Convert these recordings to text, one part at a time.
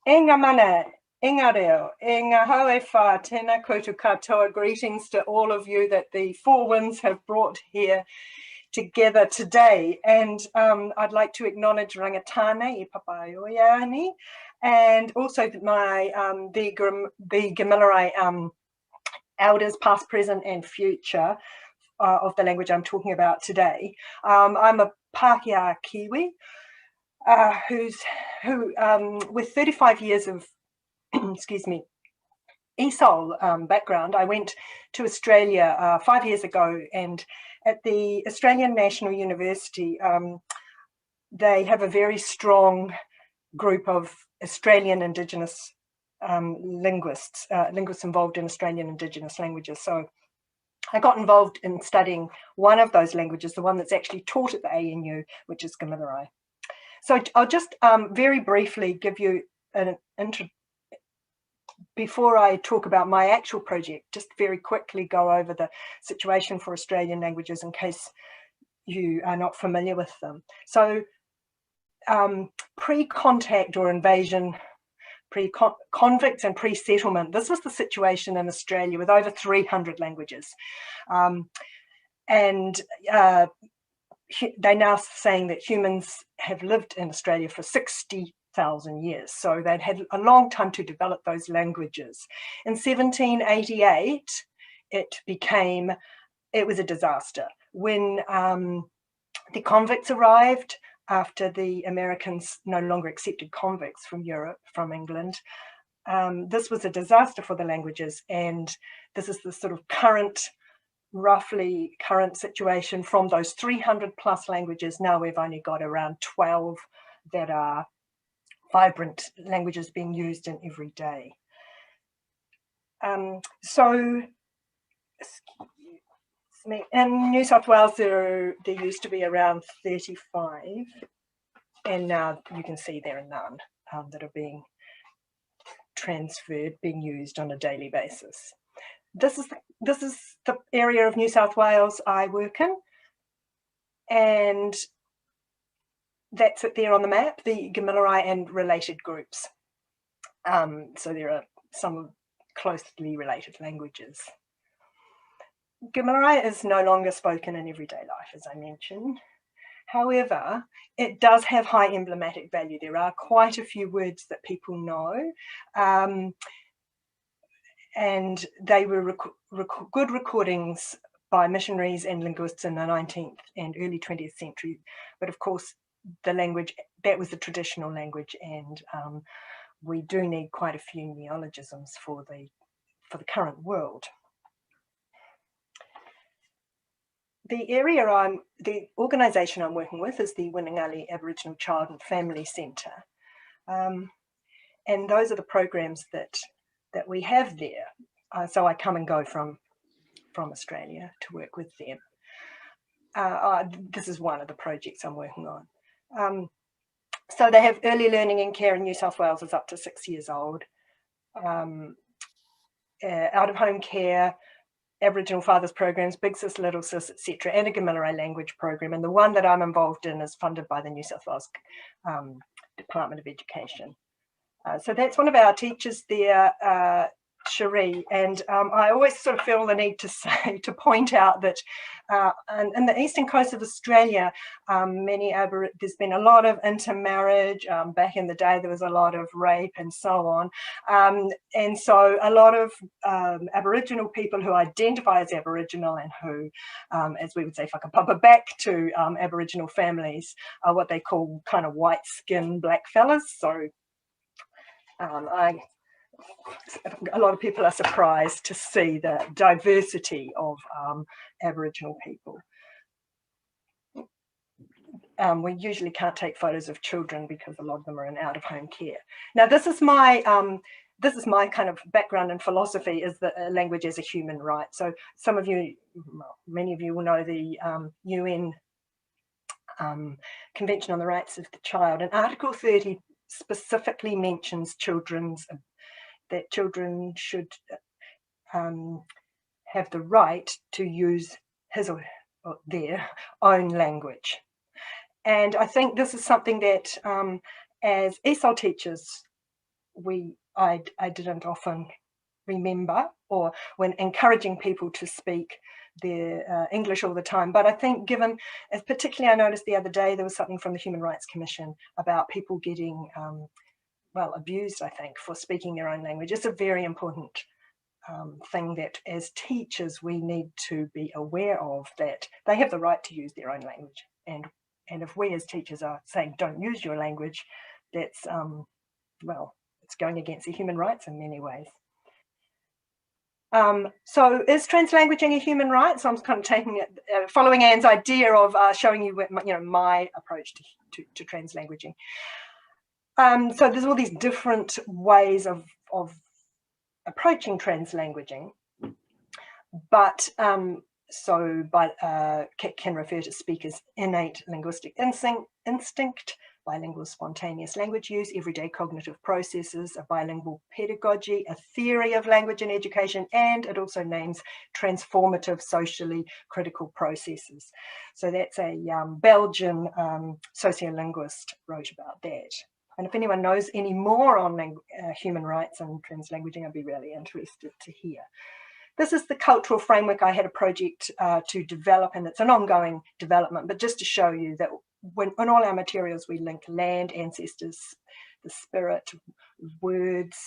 E ngā mana, e ngā reo, e ngā hau e whā, tēnā koutou katoa, greetings to all of you that the Four Winds have brought here together today. And I'd like to acknowledge Rangatane I Papaioiani, and also my the Gamilaroi elders, past, present, and future of the language I'm talking about today. I'm a Pākehā Kiwi, who with 35 years of excuse me, ESOL background. I went to Australia 5 years ago, and at the Australian National University, they have a very strong group of Australian Indigenous linguists involved in Australian Indigenous languages. So I got involved in studying one of those languages, the one that's actually taught at the ANU, which is Gamilaroi. So I'll just very briefly give you an intro. Before I talk about my actual project, just very quickly go over the situation for Australian languages in case you are not familiar with them. So pre-contact or invasion, pre-convicts and pre-settlement, this was the situation in Australia with over 300 languages. And they're now saying that humans have lived in Australia for 60,000 years. So they'd had a long time to develop those languages. In 1788, it was a disaster. When the convicts arrived, after the Americans no longer accepted convicts from Europe, from England, this was a disaster for the languages. And this is the sort of roughly current situation. From those 300 plus languages, now we've only got around 12 that are vibrant languages being used in every day. So in New South Wales, there used to be around 35, and now you can see there are none that are being transferred, being used on a daily basis. This is the area of New South Wales I work in, and that's it there on the map, the Gamilaroi and related groups. So there are some closely related languages. Gamilaroi is no longer spoken in everyday life, as I mentioned. However, it does have high emblematic value. There are quite a few words that people know, and they were good recordings by missionaries and linguists in the 19th and early 20th century. But of course, the language, that was the traditional language, and we do need quite a few neologisms for the current world. The organisation I'm working with is the Winningali Aboriginal Child and Family Centre, and those are the programs that we have there. So I come and go from Australia to work with them. This is one of the projects I'm working on. So they have early learning and care in New South Wales is up to 6 years old. Out-of-home care, Aboriginal Fathers programs, Big Sis, Little Sis, etc., and a Gamilaroi language program. And the one that I'm involved in is funded by the New South Wales Department of Education. So that's one of our teachers there, Cherie, and I always sort of feel the need to point out that in the eastern coast of Australia, there's been a lot of intermarriage. Back in the day, there was a lot of rape and so on, and so a lot of Aboriginal people who identify as Aboriginal and who, as we would say, whakapapa back to Aboriginal families, are what they call kind of white skin black fellas. So a lot of people are surprised to see the diversity of Aboriginal people. We usually can't take photos of children because a lot of them are in out-of-home care. Now, this is my kind of background in philosophy, is that language as a human right. So some of you, many of you will know the UN Convention on the Rights of the Child, and Article 30 specifically mentions that children should have the right to use his or their own language. And I think this is something that as ESOL teachers I didn't often remember, or when encouraging people to speak their English all the time. But I think given, as particularly I noticed the other day, there was something from the Human Rights Commission about people getting, well, abused, I think, for speaking their own language. It's a very important thing that as teachers we need to be aware of, that they have the right to use their own language. And if we as teachers are saying, don't use your language, that's, well, it's going against their human rights in many ways. So is translanguaging a human right? So I'm kind of taking it, following Anne's idea of showing you, my approach to translanguaging. So there's all these different ways of approaching translanguaging, but so can refer to speakers' innate linguistic instinct, bilingual spontaneous language use, everyday cognitive processes, a bilingual pedagogy, a theory of language in education, and it also names transformative socially critical processes. So that's a Belgian sociolinguist wrote about that. And if anyone knows any more on human rights and translanguaging, I'd be really interested to hear. This is the cultural framework I had a project to develop, and it's an ongoing development, but just to show you that in all our materials we link land, ancestors, the spirit, words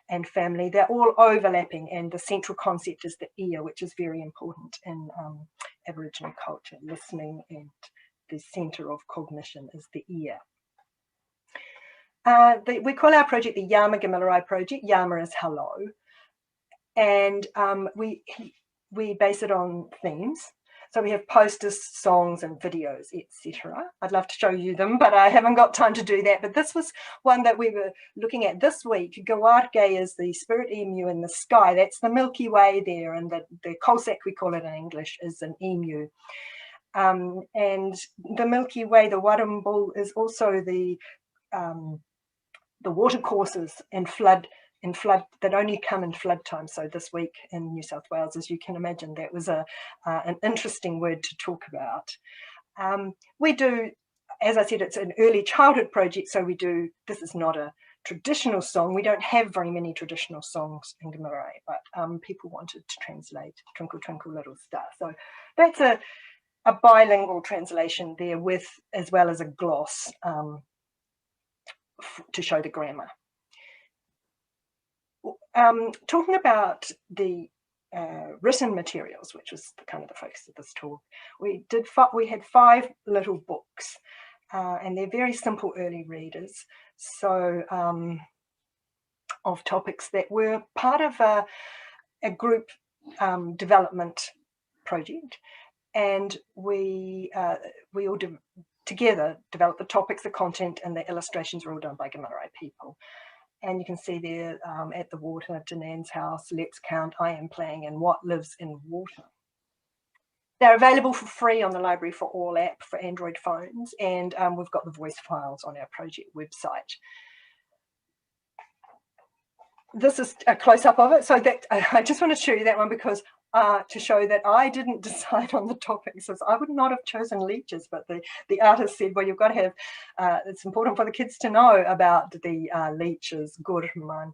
and family. They're all overlapping, and the central concept is the ear, which is very important in Aboriginal culture. Listening, and the centre of cognition is the ear. We call our project the Yama Gamilarai project. Yama is hello, and we base it on themes. So we have posters, songs and videos, etc. I'd love to show you them, but I haven't got time to do that. But this was one that we were looking at this week. Gawarge is the spirit emu in the sky. That's the Milky Way there, and the Colsack, we call it in English, is an emu. And the Milky Way, the Warrumbul, is also the watercourses and flood that only come in flood time. So this week in New South Wales, as you can imagine, that was an interesting word to talk about. We do, as I said, it's an early childhood project, so this is not a traditional song. We don't have very many traditional songs in Gamilarai, but people wanted to translate Twinkle Twinkle Little Star. So that's a bilingual translation there, with as well as a gloss to show the grammar. Talking about the written materials, which was kind of the focus of this talk, we had 5 little books, and they're very simple early readers. So of topics that were part of a group development project, and we all together developed the topics, the content, and the illustrations were all done by Gamilarai people. And you can see there at the water, Danan's house, Let's Count, I Am Playing, and What Lives in Water. They're available for free on the Library for All app for Android phones, and we've got the voice files on our project website. This is a close-up of it. So that I just want to show you that one because to show that I didn't decide on the topics. So I would not have chosen leeches, but the artist said, well, you've got to have, it's important for the kids to know about the leeches, gurman.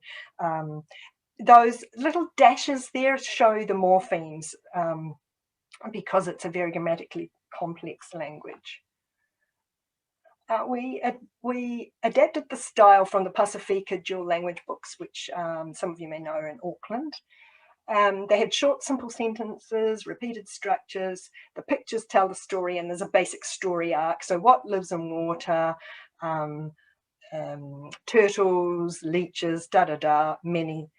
Those little dashes there show the morphemes because it's a very grammatically complex language. We adapted the style from the Pasifika dual language books, which some of you may know are in Auckland. They had short, simple sentences, repeated structures. The pictures tell the story, and there's a basic story arc. So what lives in water, turtles, leeches, many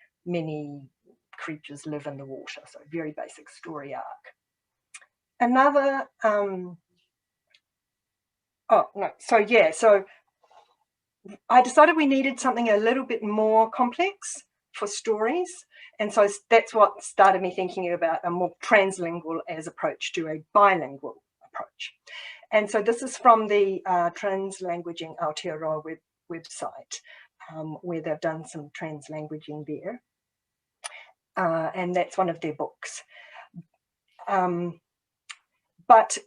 creatures live in the water. So very basic story arc. Another, so I decided we needed something a little bit more complex for stories, and so that's what started me thinking about a more translingual as approach to a bilingual approach. And so this is from the Translanguaging Aotearoa website, where they've done some translanguaging there, and that's one of their books. But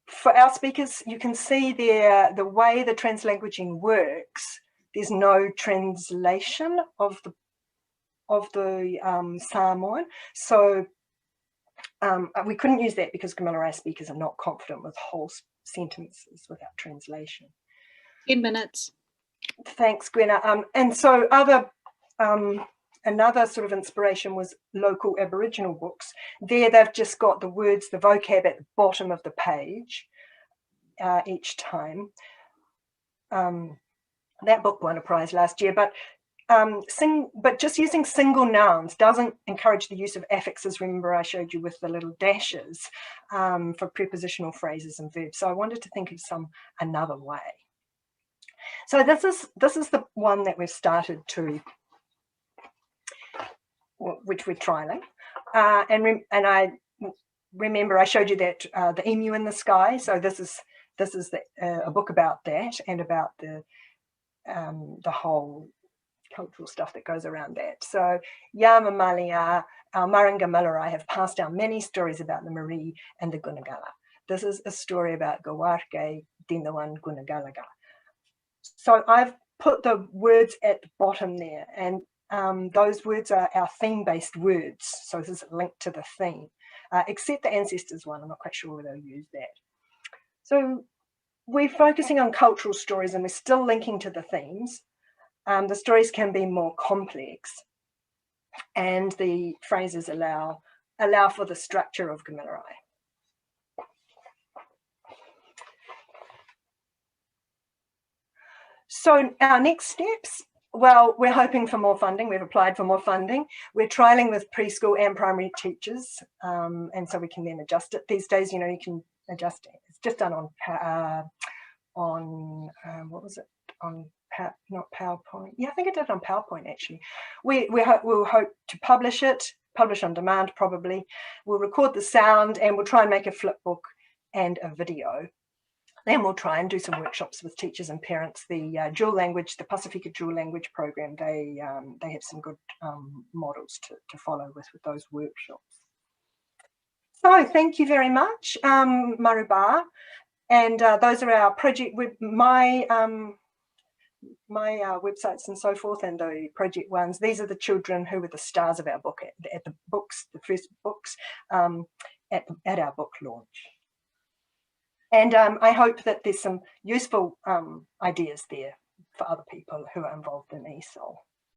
for our speakers, you can see there the way the translanguaging works there's no translation of the Samoan, so we couldn't use that because Gamilaroi speakers are not confident with whole sentences without translation. 10 minutes. Thanks, Gwenna. And so another sort of inspiration was local Aboriginal books. There they've just got the words, the vocab at the bottom of the page each time. That book won a prize last year, but just using single nouns doesn't encourage the use of affixes. Remember I showed you with the little dashes for prepositional phrases and verbs. So I wanted to think of another way. So this is the one that we've started to, which we're trialing, and I remember I showed you that the emu in the sky. So this is a book about that and about the whole cultural stuff that goes around that. So Yama Malia, our Maranga Millerai have passed down many stories about the Marie and the Gunagala. This is a story about Gawarke Dinawan Gunagalaga. So I've put the words at the bottom there, and those words are our theme-based words. So this is linked to the theme, except the ancestors one. I'm not quite sure whether they'll use that. So we're focusing on cultural stories and we're still linking to the themes. The stories can be more complex, and the phrases allow for the structure of Gamilaroi. So our next steps, well, we're hoping for more funding. We've applied for more funding. We're trialing with preschool and primary teachers, and so we can then adjust it. These days, you know, you can adjust it. It's just done on what was it? Not PowerPoint. Yeah, I think I did it on PowerPoint actually. We'll hope to publish on demand probably. We'll record the sound and we'll try and make a flip book and a video. Then we'll try and do some workshops with teachers and parents. The dual language, the Pasifika dual language program, they have some good models to follow with those workshops. So thank you very much, Maruba. And those are our project my websites and so forth, and the project ones. These are the children who were the stars of our book at the first books at our book launch. And I hope that there's some useful ideas there for other people who are involved in ESOL.